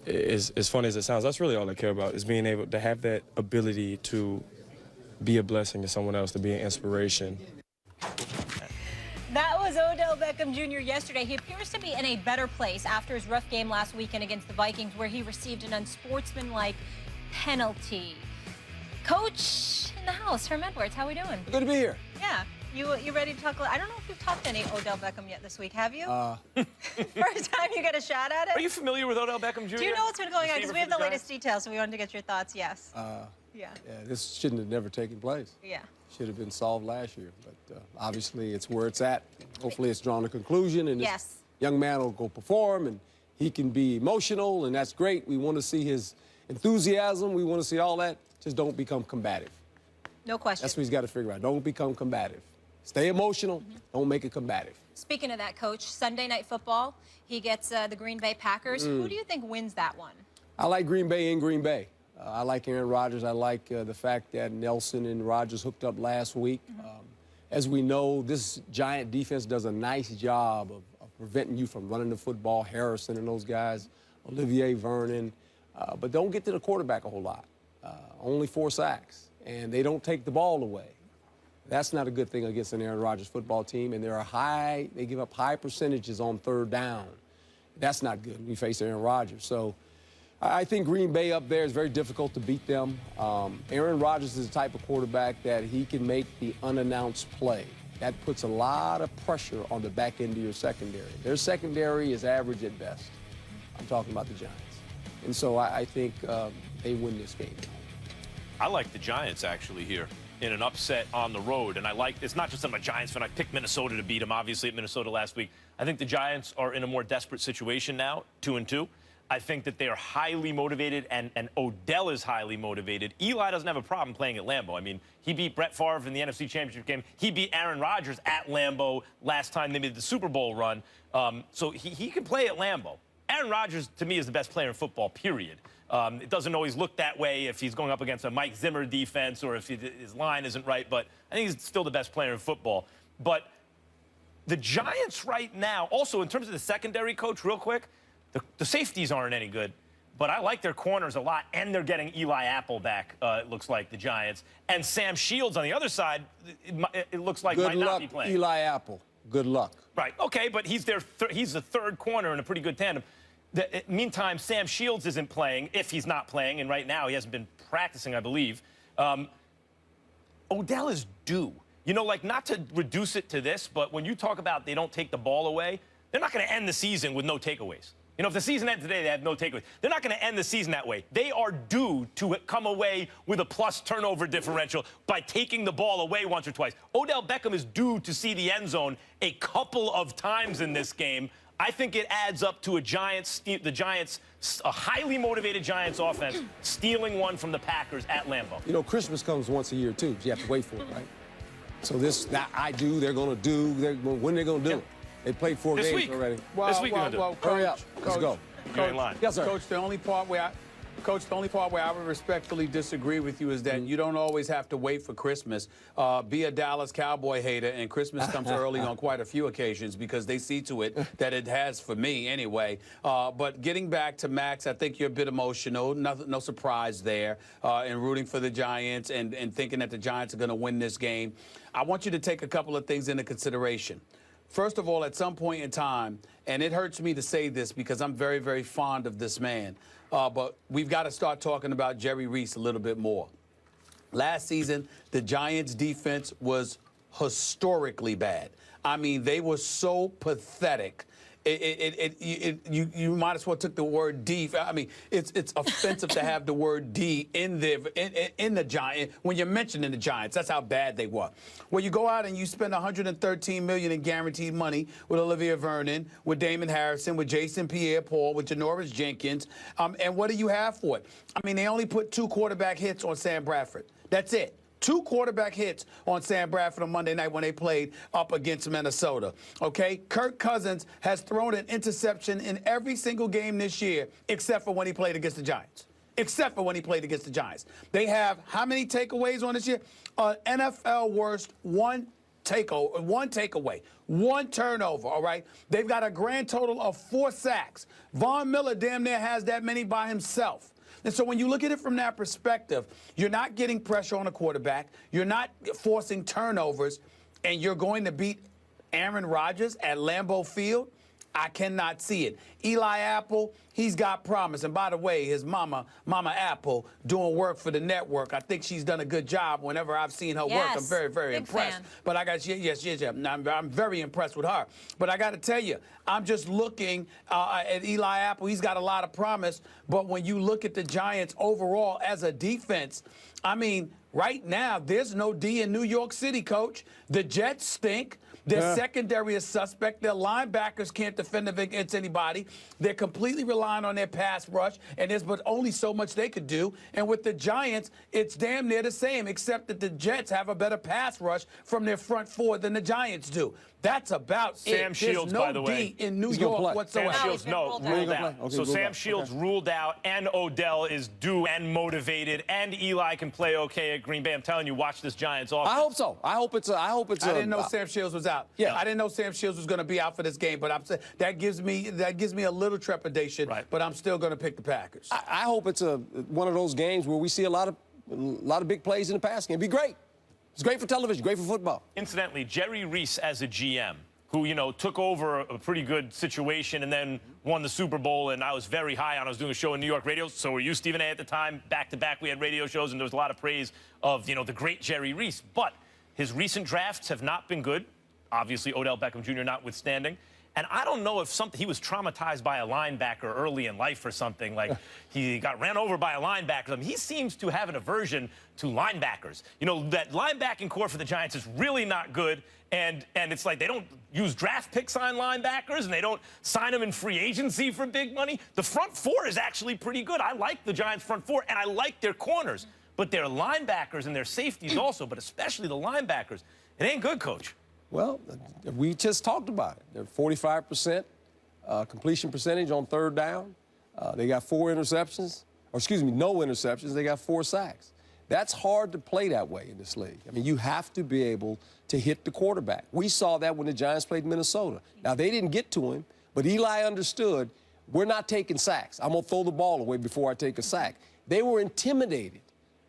as funny as it sounds, that's really all I care about, is being able to have that ability to be a blessing to someone else, to be an inspiration. That was Odell Beckham Jr. yesterday. He appears to be in a better place after his rough game last weekend against the Vikings, where he received an unsportsmanlike penalty. Coach in the house, Herm Edwards, how we doing? Good to be here. Yeah. You ready to talk? I don't know if you've talked to any Odell Beckham yet this week, have you? First time you get a shot at it? Are you familiar with Odell Beckham Jr.? Do you know what's been going on? Because we have the latest details, so we wanted to get your thoughts. Yes. Yeah, this shouldn't have never taken place. Yeah. Should have been solved last year, but obviously it's where it's at. Hopefully it's drawn a conclusion, and this young man will go perform, and he can be emotional, and that's great. We want to see his enthusiasm. We want to see all that. Just don't become combative. No question. That's what he's got to figure out. Don't become combative. Stay emotional. Don't make it combative. Speaking of that, Coach, Sunday Night Football, he gets the Green Bay Packers. Who do you think wins that one? I like Green Bay in Green Bay. I like Aaron Rodgers. I like the fact that Nelson and Rodgers hooked up last week. As we know, this Giant defense does a nice job of preventing you from running the football. Harrison and those guys, Olivier Vernon. But don't get to the quarterback a whole lot. Only 4 sacks. And they don't take the ball away. That's not a good thing against an Aaron Rodgers football team. And they give up high percentages on 3rd down. That's not good when you face Aaron Rodgers. So I think Green Bay up there is very difficult to beat them. Aaron Rodgers is the type of quarterback that he can make the unannounced play. That puts a lot of pressure on the back end of your secondary. Their secondary is average at best. I'm talking about the Giants. And so I think they win this game. I like the Giants, actually, here in an upset on the road. And I like, it's not just I'm a Giants fan. I picked Minnesota to beat them, obviously, at Minnesota last week. I think the Giants are in a more desperate situation now, 2-2. I think that they are highly motivated, and Odell is highly motivated. Eli doesn't have a problem playing at Lambeau. I mean, he beat Brett Favre in the NFC Championship game. He beat Aaron Rodgers at Lambeau last time they made the Super Bowl run. So he can play at Lambeau. Aaron Rodgers, to me, is the best player in football, period. It doesn't always look that way if he's going up against a Mike Zimmer defense or if his line isn't right, but I think he's still the best player in football. But the Giants right now, also in terms of the secondary, Coach, real quick, the safeties aren't any good, but I like their corners a lot, and they're getting Eli Apple back, it looks like, the Giants. And Sam Shields on the other side, it looks like might not be playing. Good luck, Eli Apple. Good luck. Right, okay, but he's the 3rd corner in a pretty good tandem. Meantime, Sam Shields isn't playing, if he's not playing, and right now he hasn't been practicing, I believe. Odell is due. You know, like, not to reduce it to this, but when you talk about they don't take the ball away, they're not going to end the season with no takeaways. You know, if the season ends today, they have no takeaways. They're not going to end the season that way. They are due to come away with a plus turnover differential by taking the ball away once or twice. Odell Beckham is due to see the end zone a couple of times in this game. I think it adds up to a highly motivated Giants offense stealing one from the Packers at Lambeau. You know, Christmas comes once a year, too. So you have to wait for it, right? So they're going to do, when they're going to do it. They played 4 games already. This week we're going to do it. Hurry up. Let's go. You're in line. Yes, sir. Coach, the only part where I would respectfully disagree with you is that you don't always have to wait for Christmas. Be a Dallas Cowboy hater, and Christmas comes early on quite a few occasions because they see to it that it has for me anyway. But getting back to Max, I think you're a bit emotional. No surprise there in rooting for the Giants and thinking that the Giants are going to win this game. I want you to take a couple of things into consideration. First of all, at some point in time, and it hurts me to say this because I'm very, very fond of this man, but we've got to start talking about Jerry Reese a little bit more. Last season, the Giants' defense was historically bad. I mean, they were so pathetic. You might as well took the word D. I mean, it's offensive to have the word D in the Giant when you're mentioning the Giants. That's how bad they were. Well, you go out and you spend $113 million in guaranteed money with Olivier Vernon, with Damon Harrison, with Jason Pierre-Paul, with Janoris Jenkins, and what do you have for it? I mean, they only put 2 quarterback hits on Sam Bradford. That's it. 2 quarterback hits on Sam Bradford on Monday night when they played up against Minnesota. Okay? Kirk Cousins has thrown an interception in every single game this year except for when he played against the Giants. Except for when he played against the Giants. They have how many takeaways on this year? NFL worst 1 takeaway, one turnover, all right? They've got a grand total of 4 sacks. Von Miller damn near has that many by himself. And so when you look at it from that perspective, you're not getting pressure on a quarterback, you're not forcing turnovers, and you're going to beat Aaron Rodgers at Lambeau Field. I cannot see it. Eli Apple, he's got promise. And by the way, his mama Apple, doing work for the network. I think she's done a good job whenever I've seen her work. I'm very, very impressed. Fan. But I got, yes. I'm very impressed with her. But I got to tell you, I'm just looking at Eli Apple. He's got a lot of promise. But when you look at the Giants overall as a defense, I mean, right now, there's no D in New York City, Coach. The Jets stink. Their secondary is suspect. Their linebackers can't defend against anybody. They're completely relying on their pass rush, and there's but only so much they could do. And with the Giants, it's damn near the same, except that the Jets have a better pass rush from their front 4 than the Giants do. That's about Sam it. Shields, There's no by the way, D in New York whatsoever. Sam Shields, no, ruled out. Okay, so Sam Shields ruled out, and Odell is due and motivated, and Eli can play okay at Green Bay. I'm telling you, watch this Giants offense. I hope so. I hope it's I didn't know Sam Shields was out. Yeah. I didn't know Sam Shields was going to be out for this game, but I'm saying that gives me a little trepidation. Right. But I'm still going to pick the Packers. I hope it's one of those games where we see a lot of big plays in the passing game. It'd be great. It's great for television, great for football. Incidentally, Jerry Reese as a GM, who, you know, took over a pretty good situation and then won the Super Bowl, and I was very high on. I was doing a show in New York radio, so were you, Stephen A, at the time. Back-to-back, we had radio shows, and there was a lot of praise of, you know, the great Jerry Reese. But his recent drafts have not been good. Obviously, Odell Beckham Jr. notwithstanding. And I don't know if he was traumatized by a linebacker early in life or something. Like, he got ran over by a linebacker. I mean, he seems to have an aversion to linebackers. You know, that linebacking core for the Giants is really not good. And it's like they don't use draft picks on linebackers, and they don't sign them in free agency for big money. The front 4 is actually pretty good. I like the Giants' front 4, and I like their corners. But their linebackers and their safeties also, but especially the linebackers, it ain't good, Coach. Well, we just talked about it. They're 45% completion percentage on 3rd down. They got 4 interceptions, or excuse me, no interceptions. They got 4 sacks. That's hard to play that way in this league. I mean, you have to be able to hit the quarterback. We saw that when the Giants played Minnesota. Now, they didn't get to him, but Eli understood, we're not taking sacks. I'm going to throw the ball away before I take a sack. They were intimidated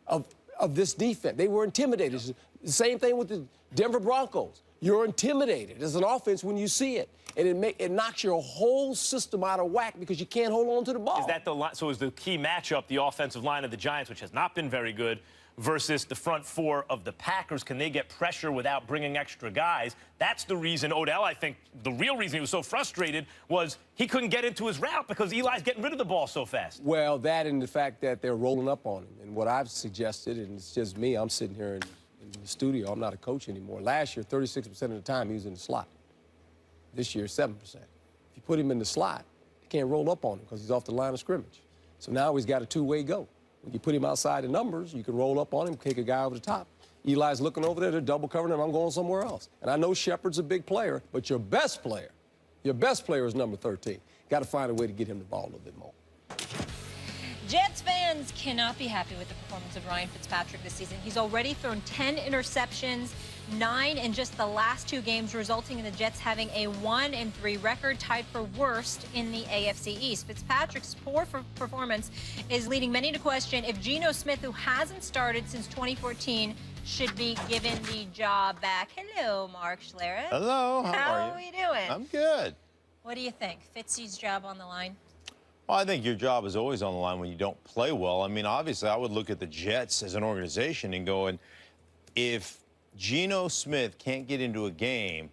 of this defense. They were intimidated. The same thing with the Denver Broncos. You're intimidated as an offense when you see it, and it knocks your whole system out of whack because you can't hold on to the ball. Is that so is the key matchup the offensive line of the Giants, which has not been very good, versus the front 4 of the Packers? Can they get pressure without bringing extra guys? That's the reason Odell, I think, the real reason he was so frustrated was he couldn't get into his route because Eli's getting rid of the ball so fast. Well, that and the fact that they're rolling up on him. And what I've suggested, and it's just me, I'm sitting here in the studio. I'm not a coach anymore. Last year, 36% of the time, he was in the slot. This year, 7%. If you put him in the slot, you can't roll up on him because he's off the line of scrimmage. So now he's got a 2-way go. When you put him outside the numbers, you can roll up on him, kick a guy over the top. Eli's looking over there, they're double covering him, I'm going somewhere else. And I know Shepard's a big player, but your best player is number 13. Got to find a way to get him the ball a little bit more. Jets fans cannot be happy with the performance of Ryan Fitzpatrick this season. He's already thrown 10 interceptions, 9 in just the last 2 games, resulting in the Jets having a 1-3 record, tied for worst in the AFC East. Fitzpatrick's poor performance is leading many to question if Geno Smith, who hasn't started since 2014, should be given the job back. Hello, Mark Schlereth. Hello, how are we doing? I'm good. What do you think? Fitzy's job on the line? Well, I think your job is always on the line when you don't play well. I mean, obviously, I would look at the Jets as an organization and go, if Geno Smith can't get into a game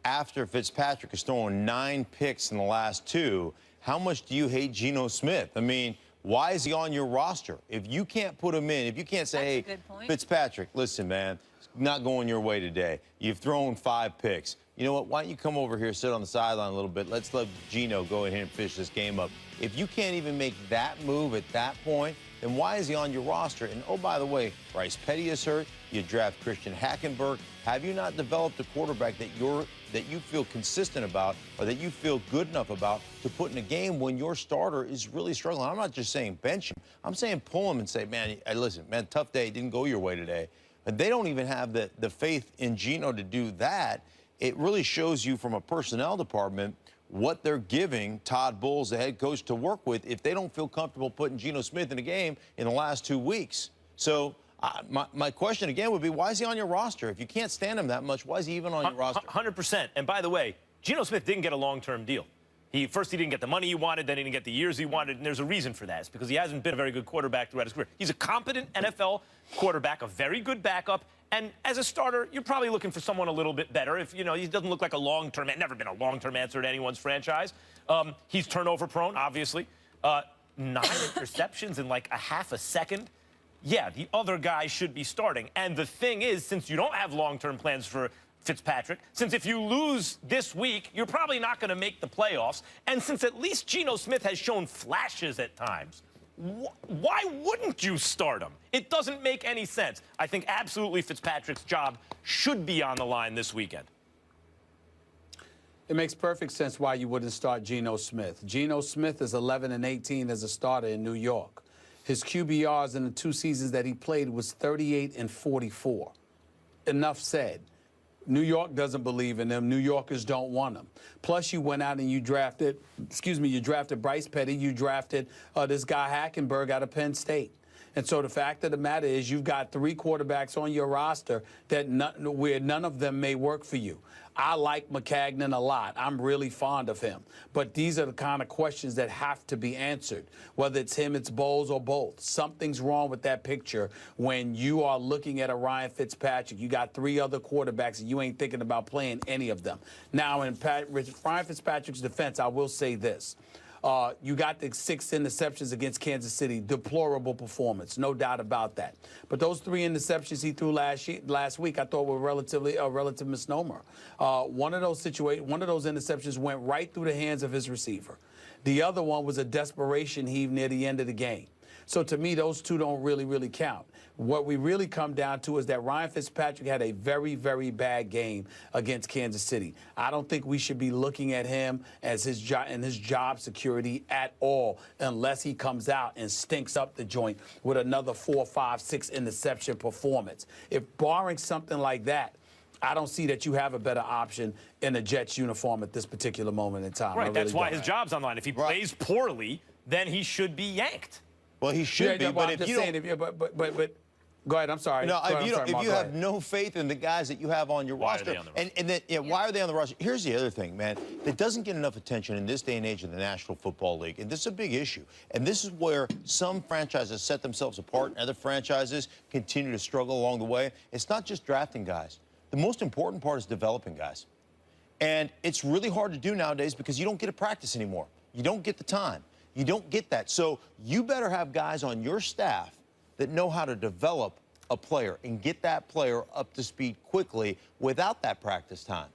after Fitzpatrick has thrown 9 picks in the last 2, how much do you hate Geno Smith? I mean, why is he on your roster? If you can't put him in, if you can't say, hey, Fitzpatrick, listen, man, it's not going your way today. You've thrown 5 picks. You know what? Why don't you come over here, sit on the sideline a little bit. Let's let Geno go ahead and finish this game up. If you can't even make that move at that point, then why is he on your roster? And, oh, by the way, Bryce Petty is hurt. You draft Christian Hackenberg. Have you not developed a quarterback that you feel consistent about or that you feel good enough about to put in a game when your starter is really struggling? I'm not just saying bench him. I'm saying pull him and say, man, listen, man, tough day. It didn't go your way today. and they don't even have the faith in Geno to do that, it really shows you from a personnel department what they're giving Todd Bowles, the head coach, to work with if they don't feel comfortable putting Geno Smith in a game in the last 2 weeks. So my question again would be, why is he on your roster? If you can't stand him that much, why is he even on your roster? 100%. And by the way, Geno Smith didn't get a long-term deal. First, he didn't get the money he wanted, then he didn't get the years he wanted, and there's a reason for that. It's because he hasn't been a very good quarterback throughout his career. He's a competent NFL quarterback, a very good backup, and as a starter, you're probably looking for someone a little bit better. If, he doesn't look like a long-term, never been a long-term answer to anyone's franchise. He's turnover-prone, obviously. 9 interceptions in like a half a second. Yeah, the other guy should be starting. And the thing is, since you don't have long-term plans for Fitzpatrick, since if you lose this week, you're probably not going to make the playoffs, and since at least Geno Smith has shown flashes at times, why wouldn't you start him? It doesn't make any sense. I think absolutely Fitzpatrick's job should be on the line this weekend. It makes perfect sense why you wouldn't start Geno Smith. Geno Smith is 11-18 as a starter in New York. His QBRs in the 2 seasons that he played was 38 and 44. Enough said. New York doesn't believe in him. New Yorkers don't want him. Plus, you went out and you drafted Bryce Petty. You drafted this guy Hackenberg out of Penn State. And so the fact of the matter is you've got 3 quarterbacks on your roster where none of them may work for you. I like McCagnon a lot. I'm really fond of him. But these are the kind of questions that have to be answered. Whether it's him, it's Bowles, or both. Something's wrong with that picture when you are looking at a Ryan Fitzpatrick. You got 3 other quarterbacks, and you ain't thinking about playing any of them. Now, in Ryan Fitzpatrick's defense, I will say this. You got the 6 interceptions against Kansas City. Deplorable performance, no doubt about that. But those 3 interceptions he threw last week, I thought were a relative misnomer. One of those interceptions went right through the hands of his receiver. The other one was a desperation heave near the end of the game. So to me, those 2 don't really count. What we really come down to is that Ryan Fitzpatrick had a very, very bad game against Kansas City. I don't think we should be looking at him as his job security at all unless he comes out and stinks up the joint with another 4, 5, 6 interception performance. If barring something like that, I don't see that you have a better option in a Jets uniform at this particular moment in time. Right, that's why his job's on the line. If he plays poorly, then he should be yanked. Well, he should be, but if you don't... But go ahead, I'm sorry. No, if you have no faith in the guys that you have on your roster, why are they on the roster? Here's the other thing, man, that doesn't get enough attention in this day and age of the National Football League, and this is a big issue. And this is where some franchises set themselves apart and other franchises continue to struggle along the way. It's not just drafting guys. The most important part is developing guys. And it's really hard to do nowadays because you don't get to practice anymore. You don't get the time. You don't get that. So you better have guys on your staff that know how to develop a player and get that player up to speed quickly without that practice time.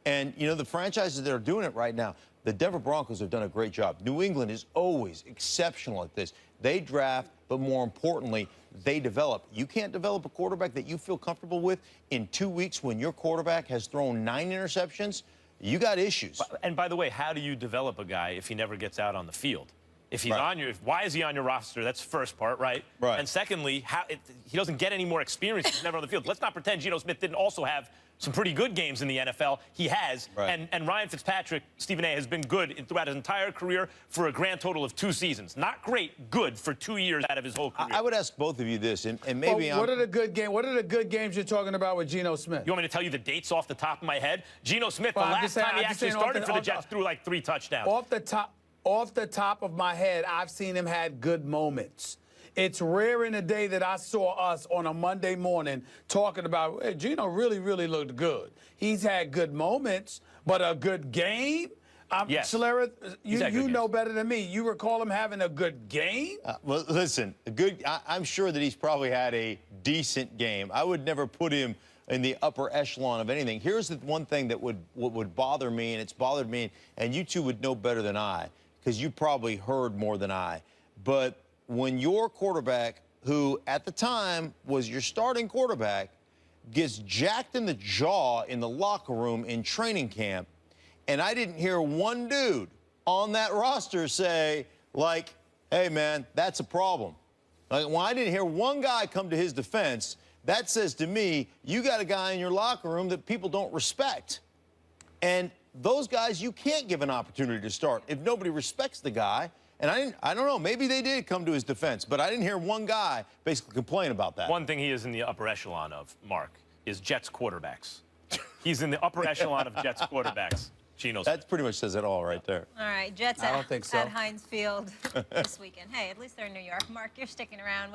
And, the franchises that are doing it right now, the Denver Broncos have done a great job. New England is always exceptional at this. They draft, but more importantly, they develop. You can't develop a quarterback that you feel comfortable with in 2 weeks when your quarterback has thrown 9 interceptions. You got issues. And by the way, how do you develop a guy if he never gets out on the field? If he's on your, why is he on your roster? That's the first part, right? Right. And secondly, he doesn't get any more experience. He's never on the field. Let's not pretend Geno Smith didn't also have some pretty good games in the NFL. He has. Right. And Ryan Fitzpatrick, Stephen A., has been good throughout his entire career for a grand total of 2 seasons. Not great, good for 2 years out of his whole career. I would ask both of you this, and maybe what are the good games you're talking about with Geno Smith? You want me to tell you the dates off the top of my head? Geno Smith, the last time he actually started for the Jets, threw like 3 touchdowns. Off the top of my head, I've seen him had good moments. It's rare in a day that I saw us on a Monday morning talking about, hey, Geno really looked good. He's had good moments, but a good game? Yes. Schlereth, you know better than me. You recall him having a good game? Well, listen, I'm sure that he's probably had a decent game. I would never put him in the upper echelon of anything. Here's the one thing that would bother me, and it's bothered me, and you two would know better than I, because you probably heard more than I. But when your quarterback, who at the time was your starting quarterback, gets jacked in the jaw in the locker room in training camp, and I didn't hear one dude on that roster say, like, hey, man, that's a problem. Like, well, I didn't hear one guy come to his defense That says to me, you got a guy in your locker room that people don't respect. And those guys you can't give an opportunity to start if nobody respects the guy. And I don't know, maybe they did come to his defense, but I didn't hear one guy basically complain about that. One thing he is in the upper echelon of, Mark, is Jets quarterbacks. He's in the upper echelon of Jets quarterbacks. Geno Smith. That pretty much says it all right there. All right, Jets I don't think so. at Heinz Field this weekend. Hey, at least they're in New York. Mark, you're sticking around.